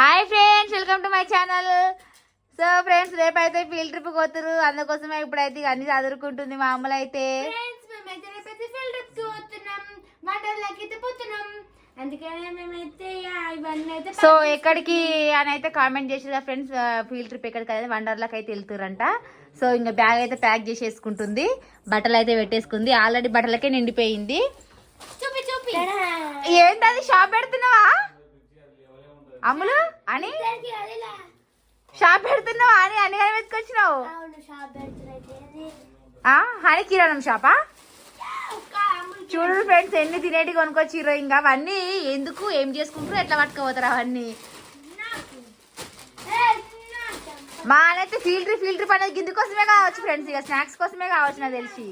Hi friends, welcome to my channel. So friends, రేపైతే field trip పోతురు. అందుకోసమే ఇప్పుడైతే అన్ని చదువుకుంటుంది మా అమ్మలు అయితే. సో ఎక్కడికి అని అయితే కామెంట్ చేసేదా ఫ్రెండ్స్. ఫీల్డ్ ట్రిప్ ఎక్కడికి అయితే వండర్లాకి అయితే వెళ్తురంట. సో ఇంకా బ్యాగ్ అయితే ప్యాక్ చేసేసుకుంటుంది, బట్టలు అయితే పెట్టేసుకుంది. ఆల్రెడీ బట్టలకే నిండిపోయింది. ఏంటది షాప్ పెడుతున్నావా అమ్ములు అని? షాప్ పెడుతున్నావా అని అన్ని వెతుకొచ్చినావు? హనీ కిరాణం షాపా? చూడు ఫ్రెండ్స్, ఎన్ని తినేటి కొనుకొచ్చిర్రో. ఇంకా అవన్నీ ఎందుకు, ఏం చేసుకుంటారు, ఎట్లా పట్టుకోపోతారు అవన్నీ. మా అయితే ఫీల్డ్ ట్రిప్ అనేది గింది కోసమే కావచ్చు ఫ్రెండ్స్, ఇక స్నాక్స్ కోసమే కావచ్చు నాకు తెలిసి.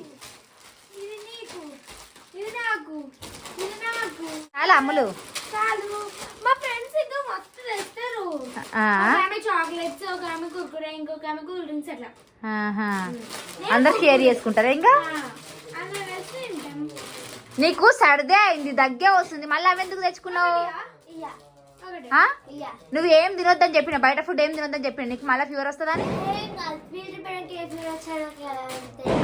చాలా అమ్ములు మా ఫ్రెండ్స్ ఇంకా మస్తు తెస్తారు. చాక్లెట్స్, ఒక ఆమె కుర్కురే, ఇంకొక ఆమె కూల్ డ్రింక్స్ అట్లా అందరు షేర్ చేసుకుంటారా? ఇంకా నీకు సర్దే అయింది, దగ్గే వస్తుంది, మళ్ళీ అవి ఎందుకు తెచ్చుకున్నావు? నువ్వు ఏం తినొద్దని చెప్పిన, బయట ఫుడ్ ఏం తినొద్దని చెప్పిన, నీకు మళ్ళీ ఫీవర్ వస్తుందని.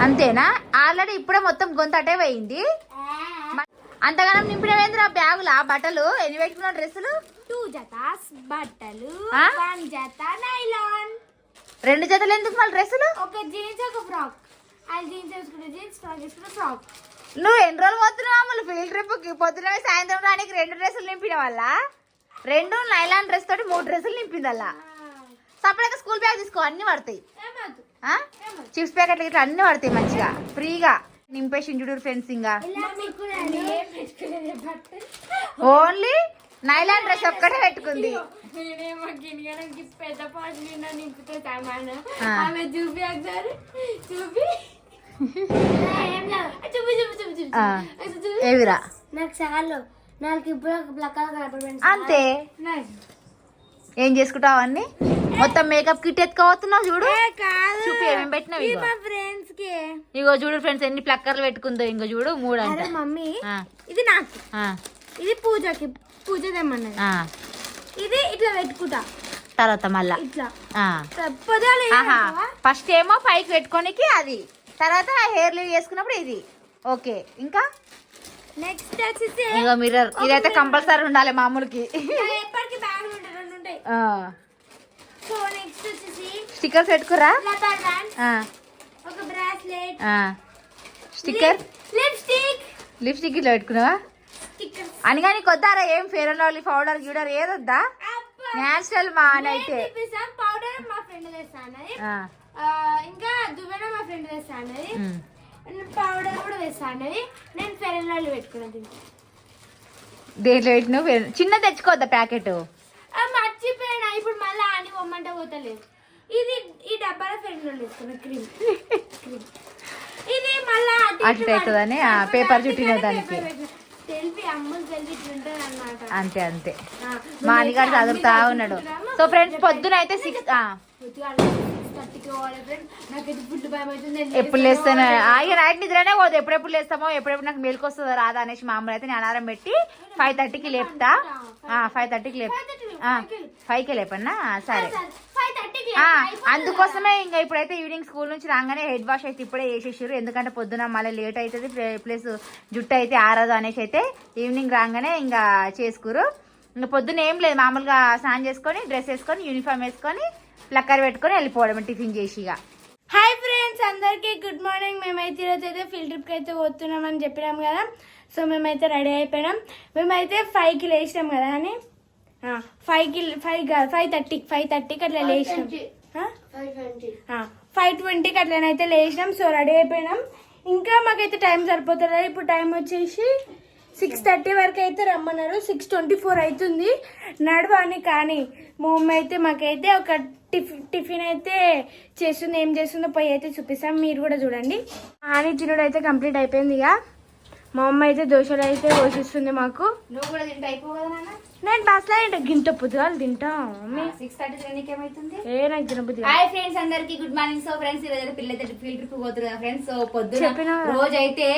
అంతేనా? ఆల్రెడీ ఇప్పుడే మొత్తం గొంతు అటే పోయింది. అంతగానం నింపినవేంద్ర బ్యాగులా? బట్టలు ఎన్ని పెట్టుకున్నావు? డ్రెస్సులు 2 జతాస్ బట్టలు, 1 జత నైలాన్. 2 జతలు ఎందుకు మళ్ళీ డ్రెస్సులు? ఒక జీన్స్, ఒక ఫ్రాక్. ఆ జీన్స్ వేసుకుంటే జీన్స్, ఫ్రాక్ వేసుకుంటే ఫ్రాక్. నువ్వు ఎన్ని రోజులు పోతున్నావు అమ్ములు ఫీల్డ్ ట్రిప్ కి? పొద్దున సాయంత్రం రానికి 2 డ్రెస్సులు నింపిన వల్ల 2 నైలాన్ డ్రెస్ తోటి 3 డ్రెస్సులు నింపింది. అలా సపరేట్గా స్కూల్ బ్యాగ్ తీసుకో, అన్ని పడతాయి. చిప్స్ ప్యాకెట్లు ఇట్లా అన్ని పడతాయి మంచిగా ఫ్రీగా నింపేసి చూడు ఫ్రెండ్స్. ఇంకా ఓన్లీ నైలాన్ డ్రెస్ ఒక్కటే పెట్టుకుంది. ఏవిరా నాకు చాలు, నాకు ఇప్పుడు అంతే. ఏం చేసుకుంటావు అన్ని? మొత్తం మేకప్ కిట్ ఎత్తుకోవస్తున్నావు చూడు. చూపి ఏమేమి పెట్టినావు. ఇగో చూడు ఫ్రెండ్స్, ఎన్ని ప్లక్కర్లు పెట్టుకుందో. ఇంకో చూడు 3 అంటే. మమ్మీ ఇది నాకు, ఇది పూజకి, పూజ తెమ్మన్నది. ఇది ఇట్లా పెట్టుకుంటా తర్వాత మళ్ళా ఇట్లా ఫస్ట్ ఏమో పైకి పెట్టుకోనికి అది, తర్వాత హెయిర్ లీవ్ చేసుకున్నప్పుడు ఇది. ఓకే, ఇంకా నెక్స్ట్ వచ్చేసి ఇగో మిర్రర్. ఇదైతే కంపల్సరీ ఉండాలి మామూలుకి. ఎప్పటికీ బ్యాగ్ ఉంటాయి. సో నెక్స్ట్ వచ్చేసి స్టిక్కర్స్ పెట్టుకురా. రబ్బర్ బ్యాండ్, ఒక బ్రాస్లెట్, స్టిక్కర్, లిప్స్టిక్ ఇట్లా పెట్టుకున్నావా? అనగా నీకు వద్దారా ఏం ఫేర్ అండ్ లవ్లీ పౌడర్ గ్యూడర్ ఏదొద్దా? నేచురల్ మా అయితే పౌడర్ మా ఫ్రెండ్ తెస్తాను, ఇంకా దువ్వెన మా ఫ్రెండ్ తెస్తాను, పౌడర్ కూడా తెస్తాను. నేను ఫేర్ అండ్ లవ్లీ పెట్టుకున్నది. దేంట్లో పెట్టినావు? చిన్న తెచ్చుకోవద్దా ప్యాకెట్? మర్చిపోయినా, ఇప్పుడు మళ్ళీ అని పొమ్మంటే పోతలేదు. ఇది ఈ డబ్బాలో ఫేర్ అండ్ లవ్లీ వేసుకున్నా, క్రీమ్. ఇది మళ్ళా అటు అవుతుందని పేపర్ చుట్టిన దానికి. అంతే అంతే. మా అన్నగారు చదువుతా ఉన్నాడు. సో ఫ్రెండ్స్, పొద్దున అయితే 6 ఎప్పుడు లేస్తాను ఇక నైట్ నిద్రనే పోదు. ఎప్పుడెప్పుడు లేస్తామో, ఎప్పుడెప్పుడు నాకు మెలకు వస్తుందో రాదా అనేసి మా అమ్మలు అయితే నేను అలారం పెట్టి 5:30కి లేపుతా. 5:30కి లేపు, 5కే లేపన్నా సరే. అందుకోసమే ఇంకా ఇప్పుడైతే ఈవినింగ్ స్కూల్ నుంచి రాగానే హెడ్ వాష్ అయితే ఇప్పుడే చేసేసారు. ఎందుకంటే పొద్దున మళ్ళీ లేట్ అవుతుంది, ప్లస్ జుట్టు అయితే ఆరదు అనేసి అయితే ఈవినింగ్ రాగానే ఇంకా చేసుకురు. ఇంకా పొద్దున్న ఏం లేదు, మామూలుగా స్నానం చేసుకొని డ్రెస్ వేసుకొని యూనిఫామ్ వేసుకొని ప్లక్కర్ పెట్టుకొని వెళ్ళిపోవడం టిఫిన్ చేసి. ఇక హాయ్ ఫ్రెండ్స్, అందరికీ గుడ్ మార్నింగ్. మేమైతే ఈరోజు అయితే ఫీల్డ్ ట్రిప్కి అయితే పోతున్నామని చెప్పినాం కదా. సో మేమైతే రెడీ అయిపోయినాం. మేమైతే 5కి లేచినాం కదా అని, 5:30కి అట్లా లేచినాం. 5:20కి అట్లనైతే లేచినాం. సో రెడీ అయిపోయినాం. ఇంకా మాకైతే టైం సరిపోతుంది. ఇప్పుడు టైం వచ్చేసి 6:30 వరకు అయితే రమ్మన్నారు. 6:24 అవుతుంది. నడవాలి కానీ మా మమ్మీ అయితే మాకైతే ఒక టిఫిన్ అయితే చేస్తుంది. ఏం చేస్తుందో పోయి అయితే చూపిస్తాం, మీరు కూడా చూడండి. అని తినడం అయితే కంప్లీట్ అయిపోయింది. ఇక మా అమ్మ అయితే దోశలు అయితే పోషిస్తుంది మాకు. నువ్వు కూడా తింటే అయిపోవు కదా నాన్న? నేను బస్లో తింటా గింత పొద్దుగాలు తింటా మమ్మీ 6:30 ఏమైతుంది ఏ నాకు తినబుద్ధి కాదు. హాయ్ ఫ్రెండ్స్ అందరికి గుడ్ మార్నింగ్. సో ఫ్రెండ్స్ ఈ రోజు పిల్లలైతే ఫీల్డ్ ట్రిప్ పోతున్నారు కదా ఫ్రెండ్స్. సో పొద్దున చెప్పినా కదా. రోజైతే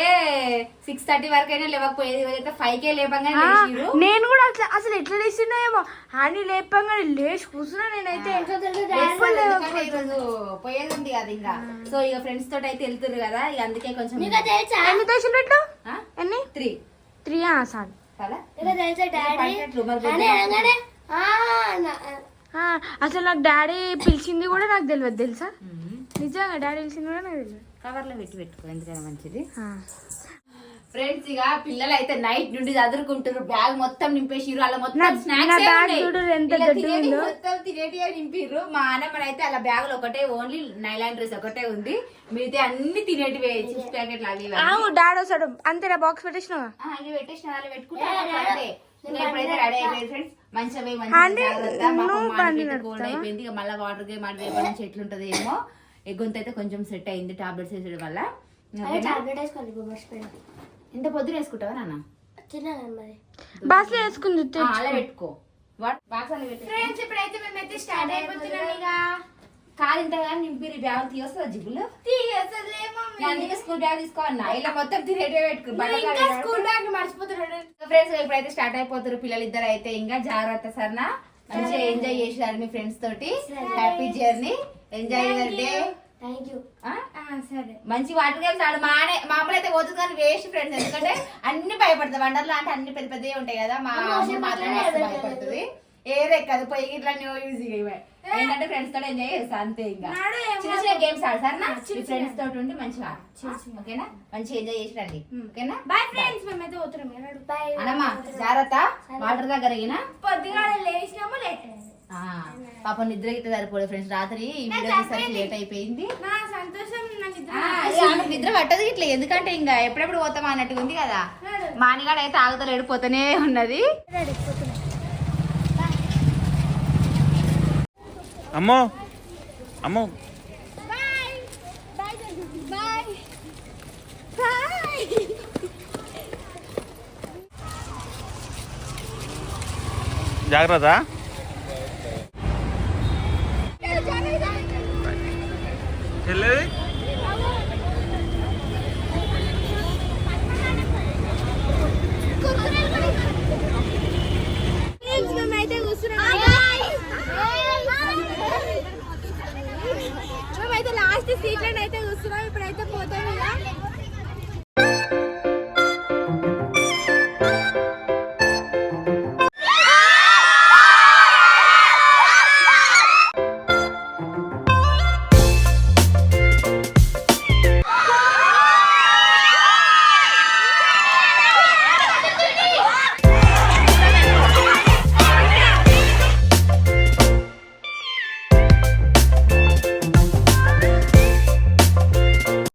6:30 వరకు అయినా లేవకపోయేది. రోజైతే 5కే లేపంగానే ఆ, లేచిర్రు. నేను కూడా అసలు ఎట్లా లేచినా ఏమో అని లేపంగానే లేచి కూర్చున్నా నేనైతే ఎప్పుడు ఎందుకంటే ఈ రోజు పోయేది ఉంది కదా ఇంకా. సో ఇక ఫ్రెండ్స్ తోటి అయితే వెళ్తున్నారు కదా ఇక అందుకే కొంచెం ఎన్ని తెచ్చినట్టు ఎన్ని 3 3 సార్ కదా అసలు నాకు డాడీ పిలిచింది కూడా నాకు తెలియదు తెలుసా. నిజంగా డాడీ పిలిచింది కూడా నాకు తెలియదు. కవర్ లో పెట్టుకో ఎందుకైనా మంచిది. ఆ. ఫ్రెండ్స్ ఇక పిల్లలు అయితే నైట్ నుండి చదువుకుంటారు. బ్యాగ్ మొత్తం నింపేసిర్రు. అలా మొత్తం నా స్నాక్స్ బ్యాగ్ చూడు ఎంత దొడ్డు ఉందో. మొత్తం తినేటిగా నింపిర్రు. మా అన్నమ్మ అయితే అలా బ్యాగ్ లో ఒకటే ఓన్లీ నైలాన్ డ్రెస్ ఒకటే ఉంది. మిగతా అన్ని తినేటివే చిప్స్ ప్యాకెట్లు అవి ఇవి. అవును డాడీ వస్తాడు అంతేనా బాక్స్ పెట్టేసినావా. అవి పెట్టేసిన అలా పెట్టుకుంటే ఎప్పుడైతే రెడీ అయిపోయింది ఫ్రెండ్స్ మంచిగా పోయి మంచిగా జాగ్రత్త. కోల్డ్ అయిపోయింది ఇక మళ్ళీ వాటర్ గేమ్ ఆడి రేపటి నుంచి ఎట్లుంటది ఏమో. గొంతు అయితే కొంచెం సెట్ అయింది టాబ్లెట్స్ వేసడం వల్ల. ఇంత పొద్దున వేసుకుంటావా నాన్న బాక్స్ లో వేసుకుంది అలా పెట్టుకో. ఫ్రెండ్స్ ఇప్పుడైతే మేమైతే స్టార్ట్ అయిపోతున్నాం. ఇక కాదు ఇంతగా నింపిరి బ్యాగ్ తీయొస్తుందా జిబ్బులు అందుకే స్కూల్ బ్యాగ్ తీసుకోవన్నా ఇలా మొత్తం తినేటే పెట్టుకుని స్కూల్ బ్యాగ్ మర్చిపోతున్నాడు. ఫ్రెండ్స్ ఇప్పుడైతే స్టార్ట్ అయిపోతారు పిల్లలు ఇద్దరు అయితే. ఇంకా జాగ్రత్త సరేనా మంచిగా ఎంజాయ్ చేసారు మీ ఫ్రెండ్స్ తోటి. Happy journey enjoy your day. సరే మంచి వాటర్ గేమ్స్ ఆడు. మామూలు అయితే పోతుంది కానీ వేస్ట్ ఫ్రెండ్స్. ఎందుకంటే అన్ని భయపడుతుంది. వండర్లో అంటే అన్ని పెద్ద పెద్దవి ఉంటాయి కదా. మా అమ్మ మాత్రం భయపడుతుంది. ఏదెక్కదు పోయి ఇట్లా ఈజీగా ఏంటంటే ఫ్రెండ్స్ తోటి ఎంజాయ్ చేస్తా అంతే. ఇంకా చిన్న చిన్న గేమ్స్ ఆడు సరేనా మీ ఫ్రెండ్స్ తోటి ఉండి మంచిగా ఓకేనా మంచిగా ఎంజాయ్ చేసి రండి ఓకేనా. బాయ్ ఫ్రెండ్స్ మేమైతే పోతున్నాం. అనమ్మా జాగ్రత్త వాటర్ దగ్గర పొద్దుగా లేచినాము లేట్ పాప నిద్ర గిట్ట సరిపోలేదు ఫ్రెండ్స్. రాత్రి వీడియో తీసరికి లేట్ అయిపోయింది. నిద్ర పట్టదు ఇట్లా ఎందుకంటే ఇంకా ఎప్పుడెప్పుడు పోతామా అన్నట్టుగా ఉంది కదా. మానిగాడు అయితే ఆగుతలేడు పోతూనే ఉన్నది. అమ్మో అమ్మో జాగ్రత్త. వెళ్ళేది